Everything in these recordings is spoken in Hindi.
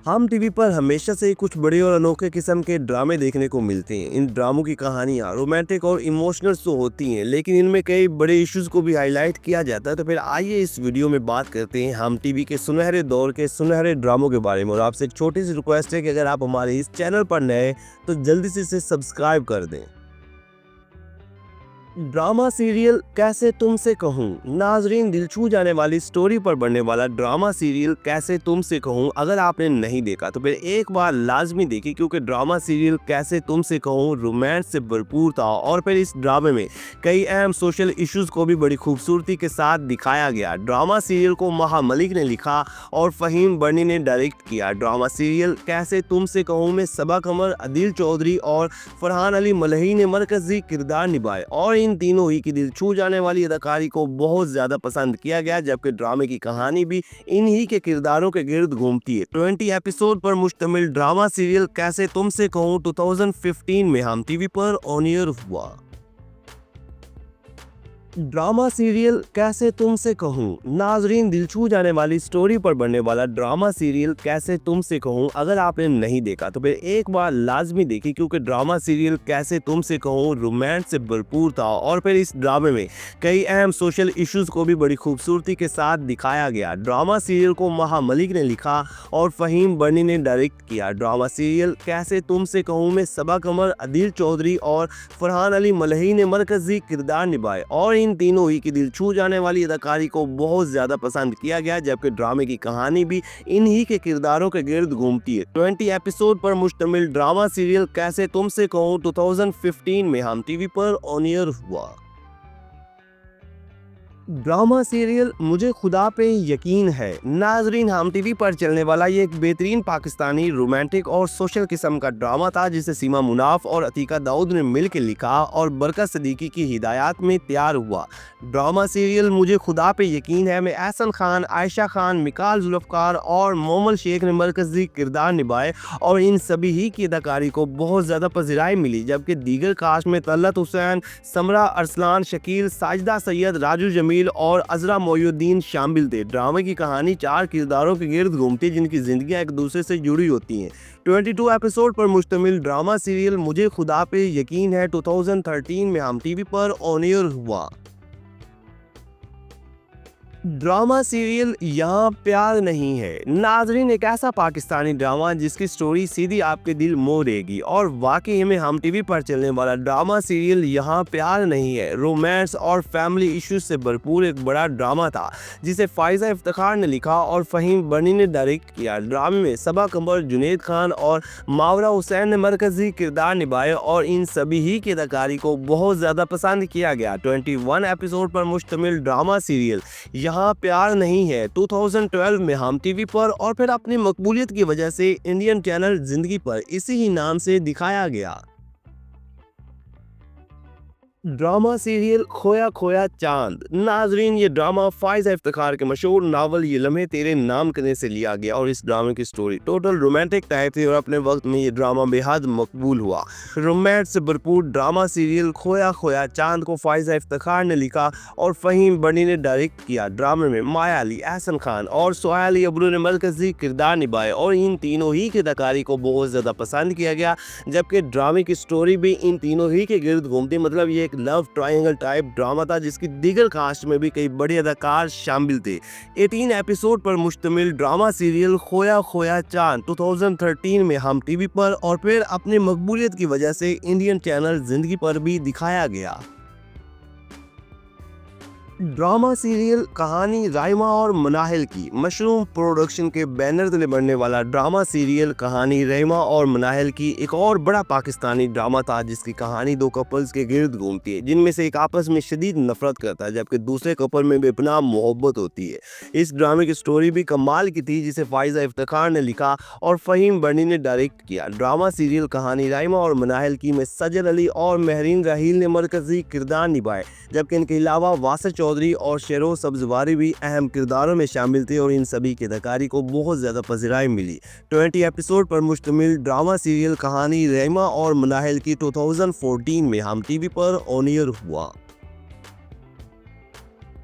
हम टीवी पर हमेशा से ही कुछ बड़े और अनोखे किस्म के ड्रामे देखने को मिलते हैं। इन ड्रामों की कहानियाँ रोमांटिक और इमोशनल तो होती हैं, लेकिन इनमें कई बड़े इश्यूज को भी हाईलाइट किया जाता है। तो फिर आइए इस वीडियो में बात करते हैं हम टीवी के सुनहरे दौर के सुनहरे ड्रामों के बारे में। और आपसे एक छोटी सी रिक्वेस्ट है कि अगर आप हमारे इस चैनल पर नए तो जल्दी से इसे सब्सक्राइब कर दें। ड्रामा सीरियल कैसे तुमसे कहूँ। नाजरीन, दिल छू जाने वाली स्टोरी पर बनने वाला ड्रामा सीरियल कैसे तुमसे कहूँ अगर आपने नहीं देखा तो फिर एक बार लाजमी देखिए, क्योंकि ड्रामा सीरियल कैसे तुमसे कहूँ रोमांस से भरपूर था। और फिर इस ड्रामे में कई अहम सोशल इश्यूज को भी बड़ी खूबसूरती के साथ दिखाया गया। ड्रामा सीरियल को महा मलिक ने लिखा और फ़हीम बर्नी ने डायरेक्ट किया। ड्रामा सीरियल कैसे तुमसे कहूँ में सबा कमर, आदिल चौधरी और फरहान अली मलही ने मरकजी किरदार निभाए और इन तीनों ही की दिल छू जाने वाली अदाकारी को बहुत ज्यादा पसंद किया गया, जबकि ड्रामे की कहानी भी इन्हीं के किरदारों के गिर्द घूमती है। 20 एपिसोड पर मुश्तमिल ड्रामा सीरियल कैसे तुमसे कहूँ 2015 में हम टीवी पर ऑन एयर हुआ। ड्रामा सीरियल कैसे तुमसे कहूँ। नाजरीन, दिल छू जाने वाली स्टोरी पर बनने वाला ड्रामा सीरियल कैसे तुमसे कहूँ अगर आपने नहीं देखा तो फिर एक बार लाजमी देखिए, क्योंकि ड्रामा सीरियल कैसे तुमसे कहूँ रोमांस से भरपूर था। और फिर इस ड्रामे में कई अहम सोशल इश्यूज को भी बड़ी खूबसूरती के साथ दिखाया गया। ड्रामा सीरियल को महा मलिक ने लिखा और फ़हीम बर्नी ने डायरेक्ट किया। ड्रामा सीरियल कैसे तुमसे कहूँ में सबा कमर, आदिल चौधरी और फरहान अली मलही ने मरकजी किरदार निभाए और इन तीनों ही की दिल छू जाने वाली अदाकारी को बहुत ज्यादा पसंद किया गया, जबकि ड्रामे की कहानी भी इन्हीं के किरदारों के गिर्द घूमती है। 20 एपिसोड पर मुश्तमिल ड्रामा सीरियल कैसे तुमसे कहूँ 2015 में हम टीवी पर ऑन एयर हुआ। ड्रामा सीरियल मुझे खुदा पे यकीन है। नाजरीन, हम टीवी पर चलने वाला ये एक बेहतरीन पाकिस्तानी रोमांटिक और सोशल किस्म का ड्रामा था, जिसे सीमा मुनाफ और अतीका दाऊद ने मिलकर लिखा और बरकत सदीकी की हिदायत में तैयार हुआ। ड्रामा सीरियल मुझे खुदा पे यकीन है में एहसन खान, आयशा खान, मिकाल जुल्फकार और मोमल शेख ने मरकजी किरदार निभाए और इन सभी ही की अदाकारी को बहुत ज़्यादा पज़िराई मिली, जबकि दीगर कास्ट में तलत हुसैन, समरा अरसलान, शकील, साजिदा सैयद, राजू जमील और अजरा मोयुद्दीन शामिल थे। ड्रामे की कहानी 4 किरदारों के गिर्द घूमती, जिनकी जिंदगियां एक दूसरे से जुड़ी होती हैं। 22 एपिसोड पर मुश्तमिल ड्रामा सीरियल मुझे खुदा पे यकीन है 2013 में हम टीवी पर ऑन एयर हुआ। ड्रामा सीरियल यहाँ प्यार नहीं है। नाजरीन, एक ऐसा पाकिस्तानी ड्रामा जिसकी स्टोरी सीधी आपके दिल मोह देगी और वाकई में हम टीवी पर चलने वाला ड्रामा सीरियल यहाँ प्यार नहीं है रोमांस और फैमिली इश्यूज से भरपूर एक बड़ा ड्रामा था, जिसे फायजा इफ्तिखार ने लिखा और फ़हीम बर्नी ने डायरेक्ट किया। ड्रामे में सबा कमर, जुनैद खान और मावरा हुसैन ने मरकजी किरदार निभाए और इन सभी ही की अदाकारी को बहुत ज़्यादा पसंद किया गया। 21 एपिसोड पर मुश्तमिल ड्रामा सीरियल यहाँ प्यार नहीं है 2012 में हम टीवी पर और फिर अपनी मकबूलियत की वजह से इंडियन चैनल जिंदगी पर इसी ही नाम से दिखाया गया। ड्रामा सीरियल खोया खोया चांद। नाजरीन, ये ड्रामा फायजा इफ्तिखार के मशहूर नावल ये लम्हे तेरे नाम करने से लिया गया और इस ड्रामे की स्टोरी टोटल रोमांटिक टाइप थी और अपने वक्त में ये ड्रामा बेहद मकबूल हुआ। रोमांस से भरपूर ड्रामा सीरियल खोया खोया चांद को फायजा इफ्तिखार ने लिखा और फ़हीम बर्नी ने डायरेक्ट किया। ड्रामे में माया अली, एहसन खान और सोया अली अब्रू ने मरकजी किरदार निभाए और इन तीनों ही की अदाकारी को बहुत ज़्यादा पसंद किया गया, जबकि ड्रामे की स्टोरी भी इन तीनों ही के गिर्द घूमती। मतलब ये एक लव ट्रायंगल टाइप ड्रामा था, जिसकी दीगर कास्ट में भी कई बड़े अदाकार शामिल थे। 18 एपिसोड पर मुश्तमिल ड्रामा सीरियल खोया खोया चांद 2013 में हम टीवी पर और फिर अपनी मकबूलियत की वजह से इंडियन चैनल जिंदगी पर भी दिखाया गया। ड्रामा सीरियल कहानी राइमा और मनाहिल की मशरूम प्रोडक्शन के बैनर तले बनने वाला ड्रामा सीरियल कहानी राइमा और मनाहिल की एक और बड़ा पाकिस्तानी ड्रामा था, जिसकी कहानी 2 कपल्स के गिर्द घूमती है, जिनमें से एक आपस में शदीद नफरत करता है जबकि दूसरे कपल में बेपनाह मोहब्बत होती है। इस ड्रामे की स्टोरी भी कमाल की थी, जिसे फायजा इफ्तिखार ने लिखा और फ़हीम बर्नी ने डायरेक्ट किया। ड्रामा सीरियल कहानी राइमा और मनाहिल की में सजल अली और महरीन राहील ने मरकजी किरदार निभाए, जबकि इनके अलावा वासिर चौधरी और शेरोज सब्जवारी भी अहम किरदारों में शामिल थे और इन सभी की अदाकारी को बहुत ज़्यादा पज़िराई मिली। 20 एपिसोड पर मुश्तमिल ड्रामा सीरियल कहानी राइमा और मनाहिल की 2014 में हम टीवी पर ऑन एयर हुआ।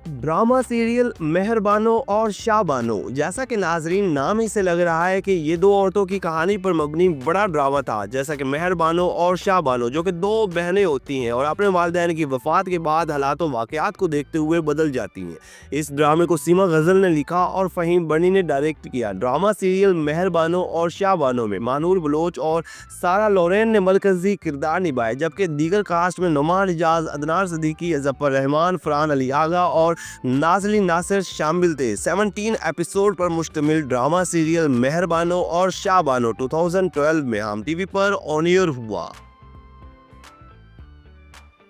ड्रामा सीरियल मेहरबानो और शाहबानो। जैसा कि नाजरीन नाम ही से लग रहा है कि ये दो औरतों की कहानी पर मबनी बड़ा ड्रामा था। जैसा कि मेहरबानो और शाहबानो जो कि दो बहनें होती हैं और अपने वालिदैन की वफात के बाद हालात व वाक़यात को देखते हुए बदल जाती हैं। इस ड्रामे को सीमा गज़ल ने लिखा और फ़हीम बनी ने डायरेक्ट किया। ड्रामा सीरियल मेहरबानो और शाहबानो में मानूर बलोच और सारा लोरेन ने मरकज़ी किरदार निभाए, जबकि दीगर कास्ट में नुमान इजाज़, अदनान सिद्दीकी, ज़फ़र रहमान, फ़रहान अली आगा और नाज़रीन नासिर शामिल थे। 17 एपिसोड पर मुश्तमिल ड्रामा सीरियल मेहरबानो और शाहबानो 2012 में हम टीवी पर ऑन एयर हुआ।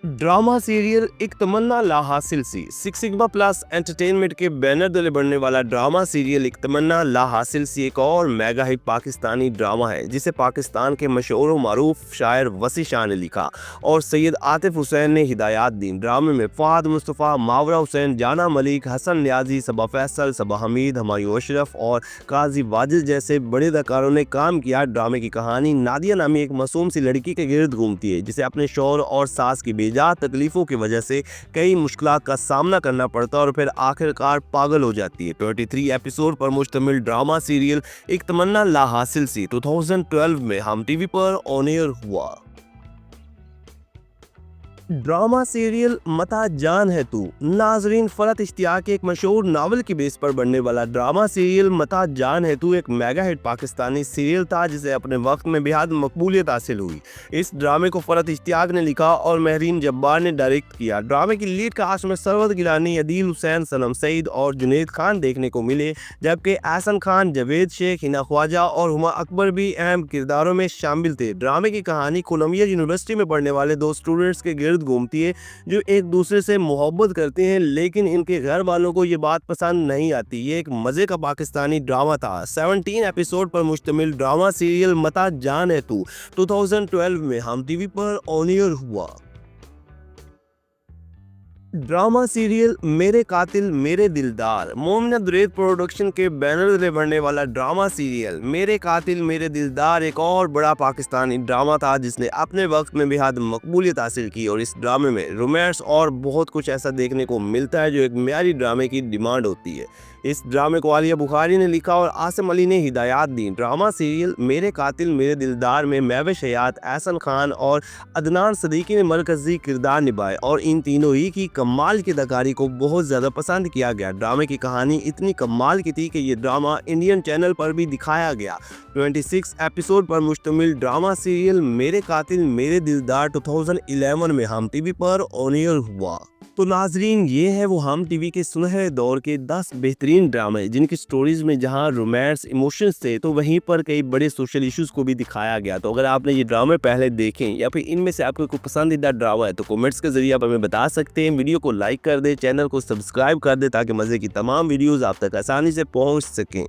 ड्रामा सीरियल एक तमन्ना ला हासिल सी। सिक्स सिग्मा प्लस एंटरटेनमेंट के बैनर तले बनने वाला ड्रामा सीरियल एक तमन्ना ला हासिल सी एक और मेगा हिट पाकिस्तानी ड्रामा है, जिसे पाकिस्तान के मशहूर व मारूफ शायर वसी शाह ने लिखा और सैयद आतिफ हुसैन ने हिदायत दी। ड्रामे में फ़ाहद मुस्तफ़ा, मावरा हुसैन, जाना मलिक, हसन न्याजी, सबा फैसल, सबा हमीद, हमायूं अशरफ और काजी वाजिद जैसे बड़े अदाकारों ने काम किया। ड्रामे की कहानी नादिया नामी एक मासूम सी लड़की के गिर्द घूमती है, जिसे अपने शौहर और सास की बेजा तकलीफों की वजह से कई मुश्किलात का सामना करना पड़ता है और फिर आखिरकार पागल हो जाती है। 23 एपिसोड पर मुश्तमिल ड्रामा सीरियल एक तमन्ना ला हासिल सी 2012 में हम टीवी पर ऑन एयर हुआ। ड्रामा सीरियल मता जान है तू। नाजरीन, फरहत इश्तियाक के एक मशहूर नावल की बेस पर बनने वाला ड्रामा सीरियल मता जान है तू एक मेगा हिट पाकिस्तानी सीरियल था, जिसे अपने वक्त में बेहद मकबूलियत हासिल हुई। इस ड्रामे को फरहत इश्तियाक ने लिखा और महरीन जब्बार ने डायरेक्ट किया। ड्रामे की लीड कास्ट में सरवत गिलानी, अदील हुसैन, सनम सईद और जुनैद खान देखने को मिले, जबकि एहसन खान, जावेद शेख, हिना ख्वाजा और हुमा अकबर भी अहम किरदारों में शामिल थे। ड्रामे की कहानी कोलंबिया यूनिवर्सिटी में पढ़ने वाले दो स्टूडेंट्स के गिर्द घूमती है जो एक दूसरे से मोहब्बत करते हैं, लेकिन इनके घर वालों को ये बात पसंद नहीं आती। ये एक मजे का पाकिस्तानी ड्रामा था। 17 एपिसोड पर मुश्तमिल ड्रामा सीरियल मता जान है तू 2012 में हम टीवी पर ऑन एयर हुआ। ड्रामा सीरियल मेरे कातिल मेरे दिलदार। मोमिना दुरैद प्रोडक्शन के बैनर तले बनने वाला ड्रामा सीरियल मेरे कातिल मेरे दिलदार एक और बड़ा पाकिस्तानी ड्रामा था, जिसने अपने वक्त में बेहद मकबूलियत हासिल की और इस ड्रामे में रोमांस और बहुत कुछ ऐसा देखने को मिलता है जो एक म्यारी ड्रामे की डिमांड होती है। इस ड्रामे को आलिया बुखारी ने लिखा और आसिम अली ने हिदायत दी। ड्रामा सीरियल मेरे कातिल मेरे दिलदार में महविश हयात, एहसन खान और अदनान सिद्दीकी ने मरकजी किरदार निभाए और इन तीनों ही की कमाल की अदाकारी को बहुत ज़्यादा पसंद किया गया। ड्रामे की कहानी इतनी कमाल की थी कि ये ड्रामा इंडियन चैनल पर भी दिखाया गया। 26 एपिसोड पर मुश्तमिल ड्रामा सीरियल मेरे कातिल मेरे दिलदार 2011 में हम टीवी पर ऑन एयर हुआ। तो नाजरीन, ये है वो हम टीवी के सुनहरे दौर के 10 बेहतरीन ड्रामे, जिनकी स्टोरीज में जहां रोमांस, इमोशंस थे, तो वहीं पर कई बड़े सोशल इश्यूज को भी दिखाया गया। तो अगर आपने ये ड्रामे पहले देखें या फिर इनमें से आपको कोई पसंदीदा ड्रामा है तो कमेंट्स के जरिए आप हमें बता सकते हैं। वीडियो को लाइक कर दें, चैनल को सब्सक्राइब कर दें ताकि मज़े की तमाम वीडियोज़ आप तक आसानी से पहुँच सकें।